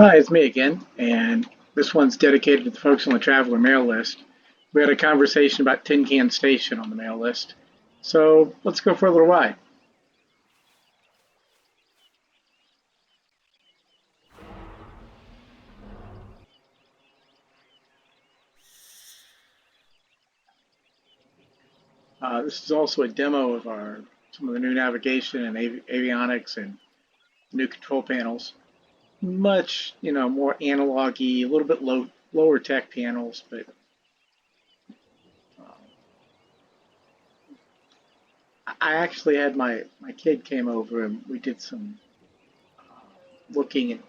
Hi, it's me again, and this one's dedicated to the folks on the Traveler mail list. We had a conversation about Tin Can Station on the mail list, so let's go for a little ride. This is also a demo of some of the new navigation and avionics and new control panels. Much, more analog-y, a little bit lower tech panels, but uh, I actually had my kid came over and we did some looking, and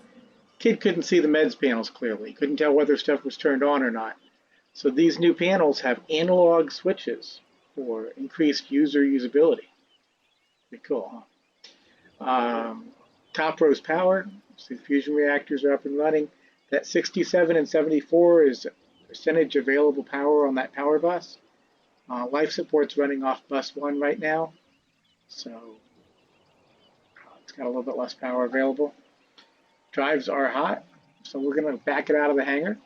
kid couldn't see the meds panels clearly. Couldn't tell whether stuff was turned on or not. So these new panels have analog switches for increased user usability. Pretty cool, huh? Top row's power. So the fusion reactors are up and running. That 67 and 74 is percentage available power on that power bus. Life support's running off bus 1 right now, so it's got a little bit less power available. Drives are hot, so we're going to back it out of the hangar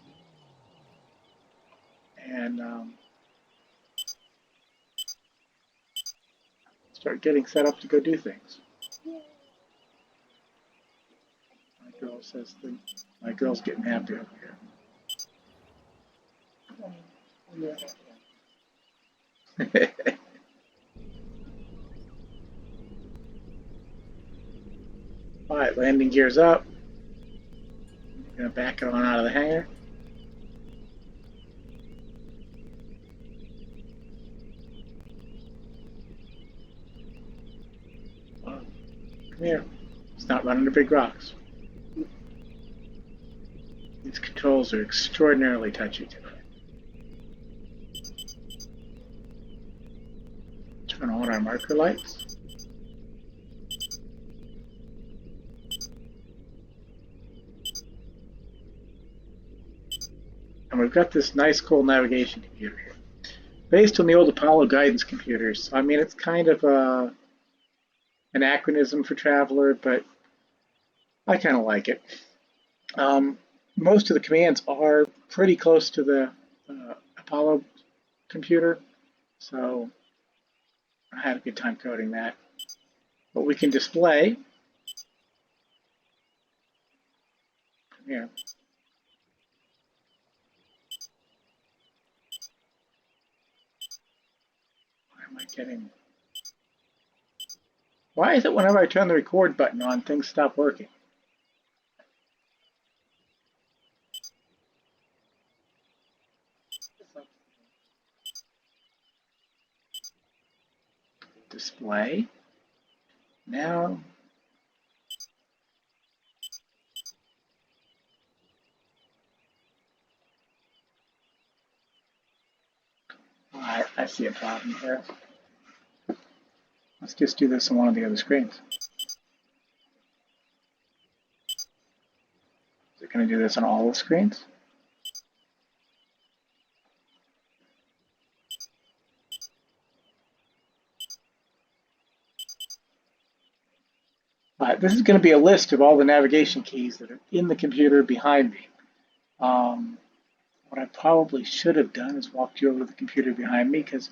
and start getting set up to go do things. My girl's getting happy over here. All right, landing gear's up. I'm gonna back it on out of the hangar. Oh, come here. It's not running the big rocks. These controls are extraordinarily touchy today. Turn on our marker lights. And we've got this nice cool navigation computer here. Based on the old Apollo guidance computers. I mean, it's kind of an anachronism for Traveler, but I kind of like it. Most of the commands are pretty close to the Apollo computer, so I had a good time coding that. But we can display. Come here. Why am I getting? Why is it whenever I turn the record button on, things stop working? Display. Now. I see a problem here. Let's just do this on one of the other screens. Is it going to do this on all the screens? This is going to be a list of all the navigation keys that are in the computer behind me. What I probably should have done is walked you over to the computer behind me because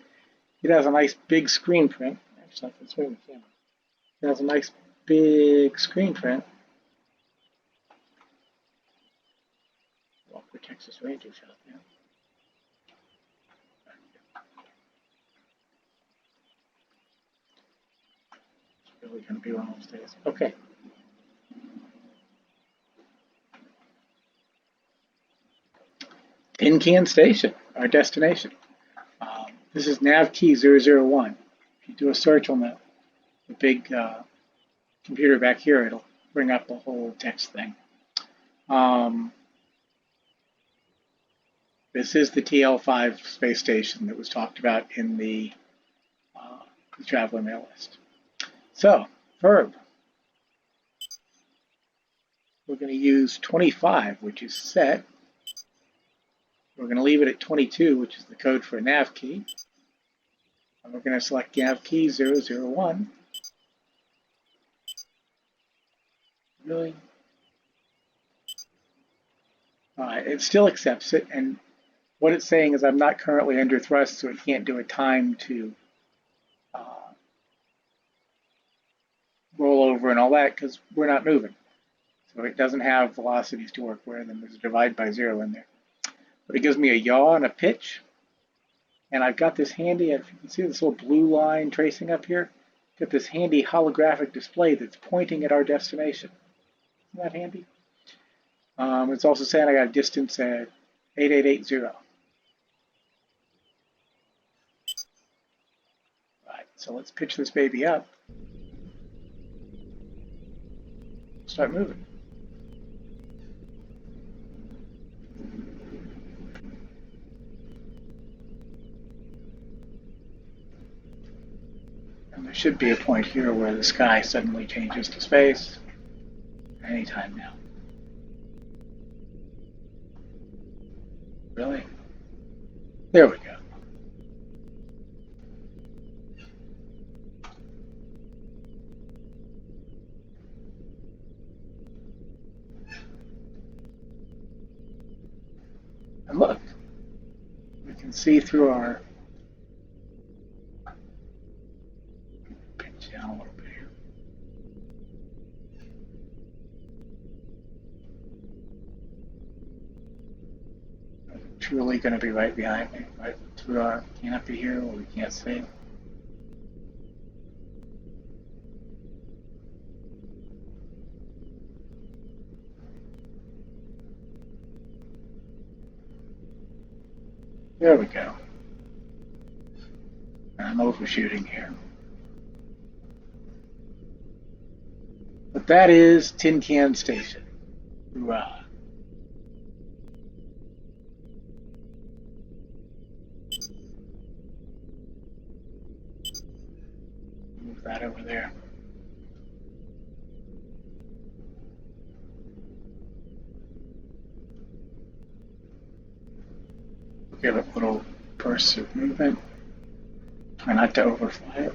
it has a nice big screen print. Actually, I can swing the camera. It has a nice big screen print. Walker, Texas Rangers out there. It's really going to be one of those days. Okay. Tin Can Station, our destination. This is nav key 001. If you do a search on the big computer back here, it'll bring up the whole text thing. This is the TL5 space station that was talked about in the Traveler mail list. So, verb. We're going to use 25, which is set. We're going to leave it at 22, which is the code for a nav key. And we're going to select nav key 001. Really? It still accepts it, and what it's saying is I'm not currently under thrust, so it can't do a time to uh, roll over and all that because we're not moving. So it doesn't have velocities to work with, and there's a divide by zero in there. But it gives me a yaw and a pitch, and I've got this handy, if you can see this little blue line tracing up here, got this handy holographic display that's pointing at our destination. Isn't that handy? It's also saying I got a distance at 8880. Right, so let's pitch this baby up. Start moving. And there should be a point here where the sky suddenly changes to space. Anytime now. Really? There we go. And look, we can see through our pinch down a little bit here. Truly going to be right behind me, right through our canopy here where we can't see. There we go. I'm overshooting here. But that is Tin Can Station. Hoorah. Move that over there. Give it a little burst of movement. Try not to overfly it.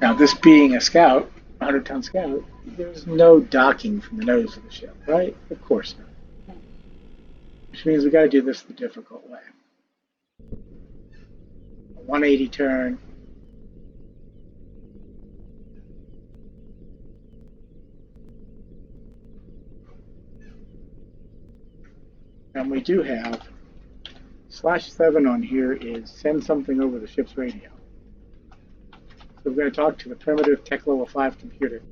Now, this being a scout, a 100-ton scout, there's no docking from the nose of the ship, right? Of course not. Which means we got to do this the difficult way. A 180 turn. And we do have /7 on here is send something over the ship's radio. So we're going to talk to the primitive Tech Level 5 computer.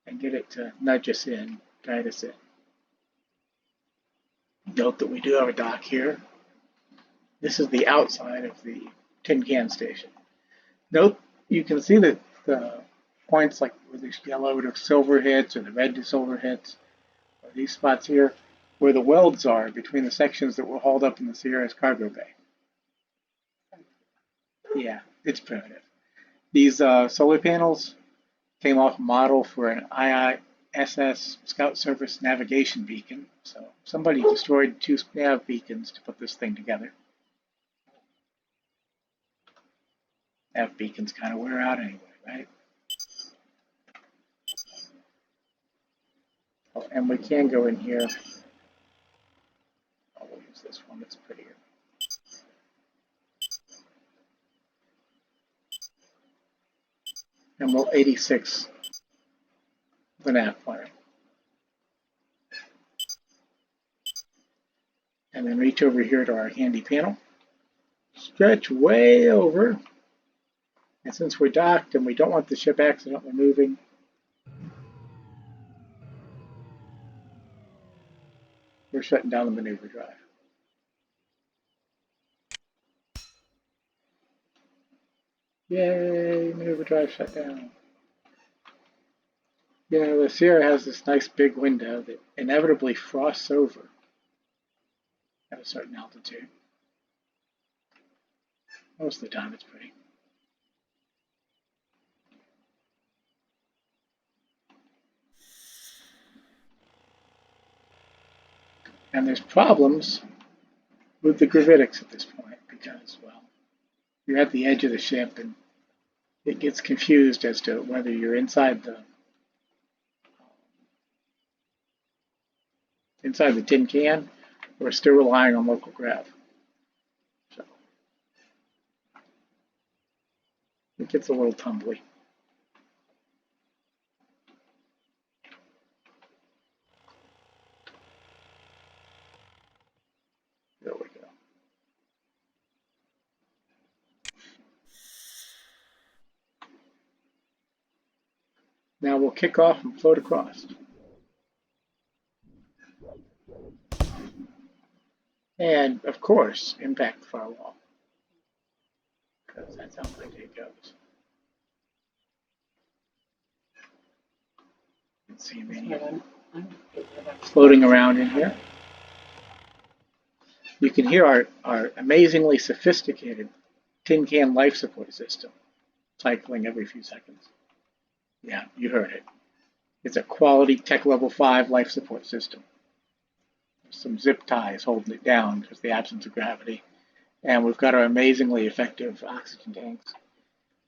And get it to nudge us in, guide us in. Note that we do have a dock here. This is the outside of the tin can station. Note you can see that the points like where this yellow to silver hits or the red to silver hits, or these spots here, where the welds are between the sections that were hauled up in the Sierra's cargo bay. Yeah, it's primitive. These solar panels came off model for an ISS Scout Surface navigation beacon. So somebody destroyed 2 nav beacons to put this thing together. Nav beacons kind of wear out anyway, right? Oh, and we can go in here. Oh, we'll use this one, it's prettier. And we'll 86 the nav flare. And then reach over here to our handy panel. Stretch way over. And since we're docked and we don't want the ship accidentally moving, we're shutting down the maneuver drive. Yay, maneuver drive shut down. Yeah, the Sierra has this nice big window that inevitably frosts over at a certain altitude. Most of the time it's pretty. And there's problems with the gravitics at this point because, well, you're at the edge of the ship and it gets confused as to whether you're inside the tin can or still relying on local grav. So it gets a little tumbly. There we go. Now we'll kick off and float across. And of course, impact the firewall, because that's how my day goes. You can see me floating around in here. You can hear our amazingly sophisticated tin can life support system cycling every few seconds. Yeah, you heard it. It's a quality Tech Level 5 life support system. There's some zip ties holding it down because of the absence of gravity. And we've got our amazingly effective oxygen tanks.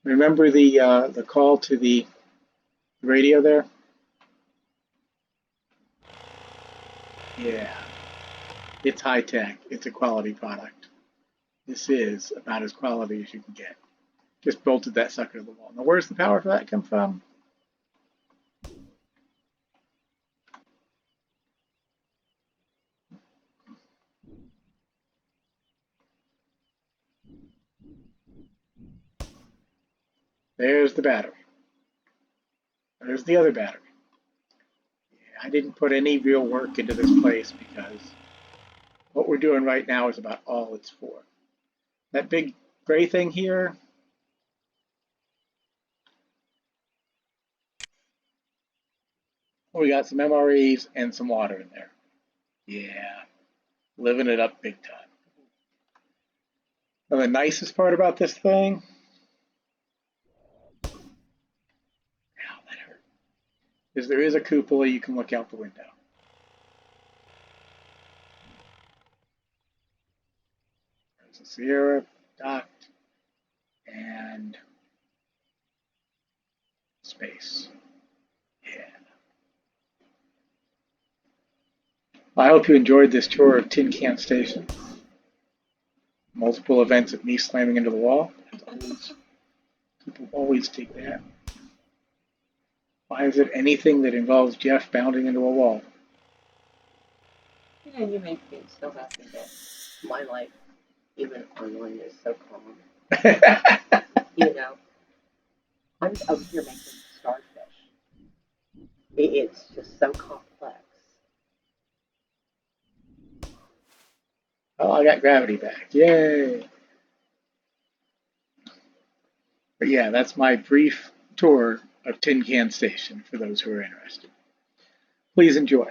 Remember the call to the radio there? Yeah, it's high tech. It's a quality product. This is about as quality as you can get. Just bolted that sucker to the wall. Now, where's the power for that come from? There's the battery. There's the other battery. I didn't put any real work into this place because what we're doing right now is about all it's for. That big gray thing here, we got some MREs and some water in there. Yeah, living it up big time. And the nicest part about this thing, ow, that hurt, is there is a cupola you can look out the window. There's a Sierra docked and space. Yeah. I hope you enjoyed this tour of Tin Can Station. Multiple events of me slamming into the wall. People always take that. Why is it anything that involves Jeff bounding into a wall? Yeah, you make me so happy that my life, even online, is so calm. You know, I'm out here making starfish. It's just so complex. Oh, I got gravity back. Yay. But yeah, that's my brief tour of Tin Can Station for those who are interested. Please enjoy.